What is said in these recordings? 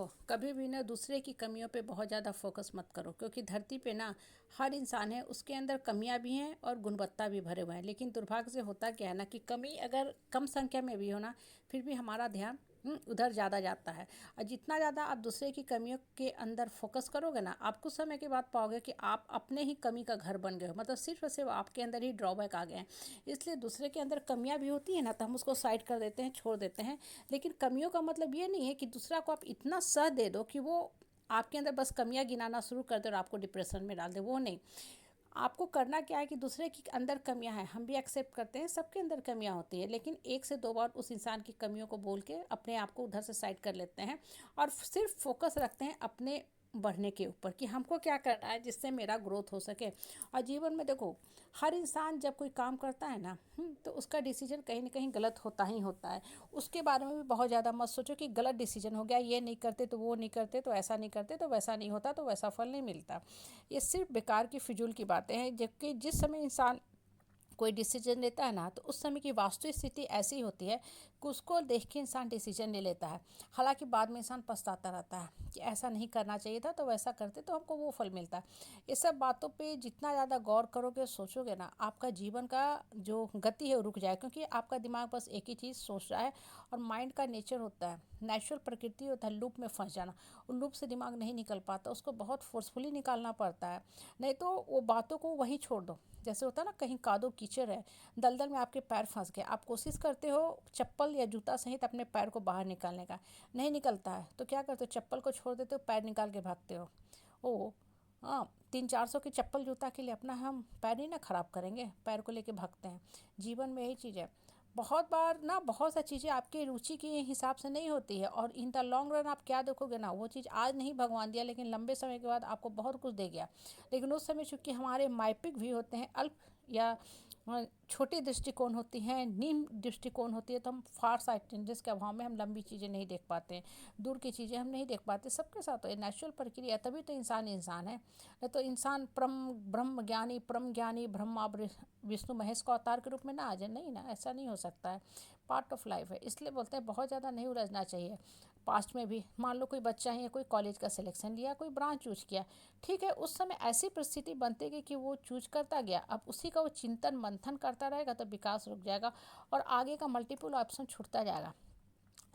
देखो, कभी भी ना दूसरे की कमियों पे बहुत ज़्यादा फोकस मत करो, क्योंकि धरती पे ना हर इंसान है, उसके अंदर कमियां भी हैं और गुणवत्ता भी भरे हुए हैं। लेकिन दुर्भाग्य से होता क्या है ना कि कमी अगर कम संख्या में भी हो ना, फिर भी हमारा ध्यान उधर ज़्यादा जाता है। और जितना ज़्यादा आप दूसरे की कमियों के अंदर फोकस करोगे ना, आप कुछ समय के बाद पाओगे कि आप अपने ही कमी का घर बन गए हो। मतलब सिर्फ और सिर्फ आपके अंदर ही ड्रॉबैक आ गए हैं। इसलिए दूसरे के अंदर कमियां भी होती है ना, तो हम उसको साइड कर देते हैं, छोड़ देते हैं। लेकिन कमियों का मतलब ये नहीं है कि दूसरा को आप इतना सह दे दो कि वो आपके अंदर बस कमियां गिनाना शुरू कर दे और आपको डिप्रेशन में डाल दे। वो नहीं, आपको करना क्या है कि दूसरे के अंदर कमियां हैं, हम भी एक्सेप्ट करते हैं, सबके अंदर कमियां होती है, लेकिन एक से दो बार उस इंसान की कमियों को बोल के अपने आप को उधर से साइड कर लेते हैं और सिर्फ फोकस रखते हैं अपने बढ़ने के ऊपर कि हमको क्या करना है जिससे मेरा ग्रोथ हो सके। और जीवन में देखो, हर इंसान जब कोई काम करता है ना, तो उसका डिसीजन कहीं ना कहीं गलत होता ही होता है। उसके बारे में भी बहुत ज़्यादा मत सोचो कि गलत डिसीजन हो गया, ये नहीं करते तो वो नहीं करते तो ऐसा नहीं करते तो वैसा नहीं होता तो वैसा फल नहीं मिलता। ये सिर्फ बेकार की फिजूल की बातें हैं। जबकि जिस समय इंसान कोई डिसीजन लेता है ना, तो उस समय की वास्तविक स्थिति ऐसी होती है कि उसको देख के इंसान डिसीजन ले लेता है। हालांकि बाद में इंसान पछताता रहता है कि ऐसा नहीं करना चाहिए था, तो वैसा करते तो हमको वो फल मिलता है। ये सब बातों पे जितना ज़्यादा गौर करोगे, सोचोगे ना, आपका जीवन का जो गति है वो रुक जाए, क्योंकि आपका दिमाग बस एक ही चीज़ सोच रहा है। और माइंड का नेचर होता है, नेचुरल प्रकृति होता है लूप में फंस जाना। उन लूप से दिमाग नहीं निकल पाता, उसको बहुत फोर्सफुली निकालना पड़ता है। नहीं तो वो बातों को वहीं छोड़ दो। जैसे होता है ना, कहीं कादो कीचड़ है, दलदल में आपके पैर फंस गए, आप कोशिश करते हो चप्पल या जूता सहित अपने पैर को बाहर निकालने का, नहीं निकलता है, तो क्या करते हो, चप्पल को छोड़ देते हो, पैर निकाल के भागते हो। ओ हाँ, 300-400 की चप्पल जूता के लिए अपना हम पैर नहीं ना खराब करेंगे, पैर को लेके भागते हैं। जीवन में यही चीज़ है। बहुत बार ना बहुत सा चीज़ें आपके रुचि के हिसाब से नहीं होती है, और इन द लॉन्ग रन आप क्या देखोगे ना, वो चीज़ आज नहीं भगवान दिया, लेकिन लंबे समय के बाद आपको बहुत कुछ दे गया। लेकिन उस समय चूंकि हमारे माइपिक भी होते हैं, अल्प या छोटी दृष्टिकोण होती हैं, निम्न दृष्टिकोण होती है, तो हम फार साइटेडनेस के अभाव में हम लंबी चीज़ें नहीं देख पाते हैं, दूर की चीज़ें हम नहीं देख पाते। सबके साथ तो ये नेचुरल प्रक्रिया है, तभी तो इंसान इंसान है। नहीं तो इंसान परम ज्ञानी ब्रह्मा विष्णु महेश का अवतार के रूप में ना आ जाए, नहीं ना, ऐसा नहीं हो सकता है। पार्ट ऑफ लाइफ है, इसलिए बोलते हैं बहुत ज़्यादा नहीं उलझना चाहिए। पास्ट में भी मान लो कोई बच्चा है, कोई कॉलेज का सिलेक्शन लिया, कोई ब्रांच चूज किया, ठीक है, उस समय ऐसी परिस्थिति बनती गई कि वो चूज करता गया, अब उसी का वो चिंतन मंथन करता रहेगा तो विकास रुक जाएगा और आगे का मल्टीपल ऑप्शन छूटता जाएगा।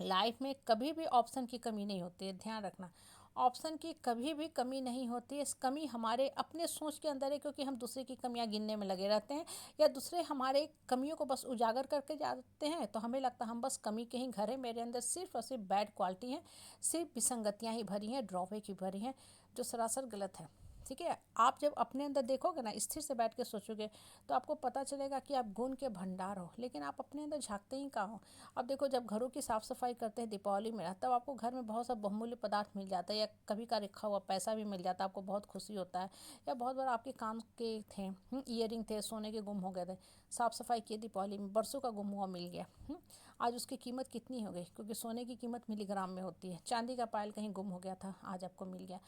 लाइफ में कभी भी ऑप्शन की कमी नहीं होती है, ध्यान रखना। ऑप्शन की कभी भी कमी नहीं होती है, इस कमी हमारे अपने सोच के अंदर है, क्योंकि हम दूसरे की कमियां गिनने में लगे रहते हैं, या दूसरे हमारे कमियों को बस उजागर करके जाते हैं, तो हमें लगता है हम बस कमी के ही घर है, मेरे अंदर सिर्फ और सिर्फ बैड क्वालिटी है, सिर्फ विसंगतियाँ ही भरी हैं, ड्रॉबैक ही भरी हैं, जो सरासर गलत है। ठीक है, आप जब अपने अंदर देखोगे ना, स्थिर से बैठ के सोचोगे, तो आपको पता चलेगा कि आप गुण के भंडार हो, लेकिन आप अपने अंदर झांकते ही कहाँ हो। अब देखो, जब घरों की साफ़ सफाई करते हैं दीपावली में, तब आपको घर में बहुत सा बहुमूल्य पदार्थ मिल जाता है, या कभी का रखा हुआ पैसा भी मिल जाता है, आपको बहुत खुशी होता है। या बहुत बार आपके काम के थे, ईयरिंग थे, सोने के गुम हो गए थे, साफ़ सफाई किए दीपावली में, बरसों का गुम हुआ मिल गया। आज उसकी कीमत कितनी हो गई, क्योंकि सोने की कीमत मिलीग्राम में होती है, चांदी का पायल कहीं गुम हो गया था, आज आपको मिल गया।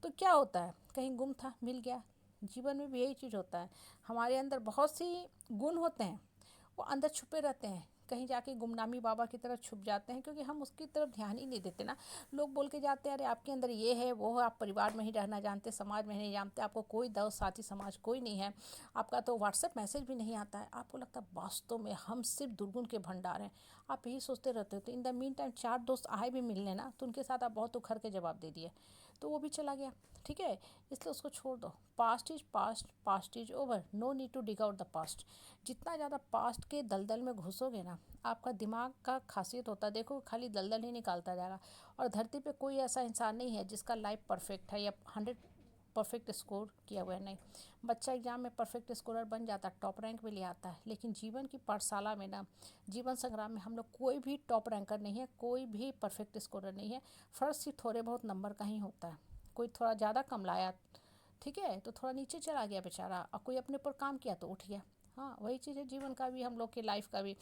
तो क्या होता है, कहीं गुम था मिल गया। जीवन में भी यही चीज़ होता है, हमारे अंदर बहुत सी गुण होते हैं, वो अंदर छुपे रहते हैं, कहीं जाके गुमनामी बाबा की तरह छुप जाते हैं, क्योंकि हम उसकी तरफ ध्यान ही नहीं देते ना। लोग बोल के जाते हैं, अरे आपके अंदर ये है वो है, आप परिवार में ही रहना जानते, समाज में नहीं जानते, आपको कोई दोस्त साथी समाज कोई नहीं है, आपका तो व्हाट्सएप मैसेज भी नहीं आता है, आपको लगता है वास्तव में हम सिर्फ दुर्गुण के भंडार हैं। आप यही सोचते रहते हो, तो इन द मीन टाइम 4 दोस्त आए भी मिलने ना, तो उनके साथ आप बहुत उखड़ के जवाब दे दिए, तो वो भी चला गया। ठीक है, इसलिए उसको छोड़ दो। Past is past, past is over, no need to dig out the past. जितना ज़्यादा पास्ट के दलदल में घुसोगे ना, आपका दिमाग का खासियत होता है, देखो खाली दलदल ही निकालता जाएगा। और धरती पे कोई ऐसा इंसान नहीं है जिसका लाइफ परफेक्ट है या 100 परफेक्ट स्कोर किया हुआ है, नहीं। बच्चा एग्जाम में परफेक्ट स्कोरर बन जाता है, टॉप रैंक भी ले आता है, लेकिन जीवन की पाठशाला में ना, जीवन संग्राम में हम लोग कोई भी टॉप रैंकर नहीं है, कोई भी परफेक्ट स्कोरर नहीं है। फर्क सिर्फ थोड़े बहुत नंबर का ही होता है। कोई थोड़ा ज़्यादा कम लाया, ठीक है, तो थोड़ा नीचे चला गया बेचारा, और कोई अपने ऊपर काम किया तो उठ गया। हाँ, वही चीज़ है जीवन का भी, हम लोग की लाइफ का भी,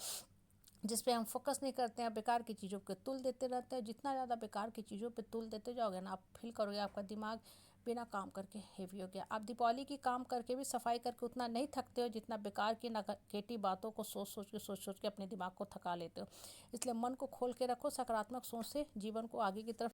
जिस पे हम फोकस नहीं करते हैं, बेकार की चीज़ों पे तुल देते रहते हैं। जितना ज़्यादा बेकार की चीज़ों पे तुल देते जाओगे ना, आप फील करोगे आपका दिमाग बिना काम करके हेवी हो गया। आप दीपावली की काम करके भी, सफाई करके उतना नहीं थकते हो जितना बेकार की नेगेटिव बातों को सोच सोच के अपने दिमाग को थका लेते हो। इसलिए मन को खोल के रखो, सकारात्मक सोच से जीवन को आगे की तरफ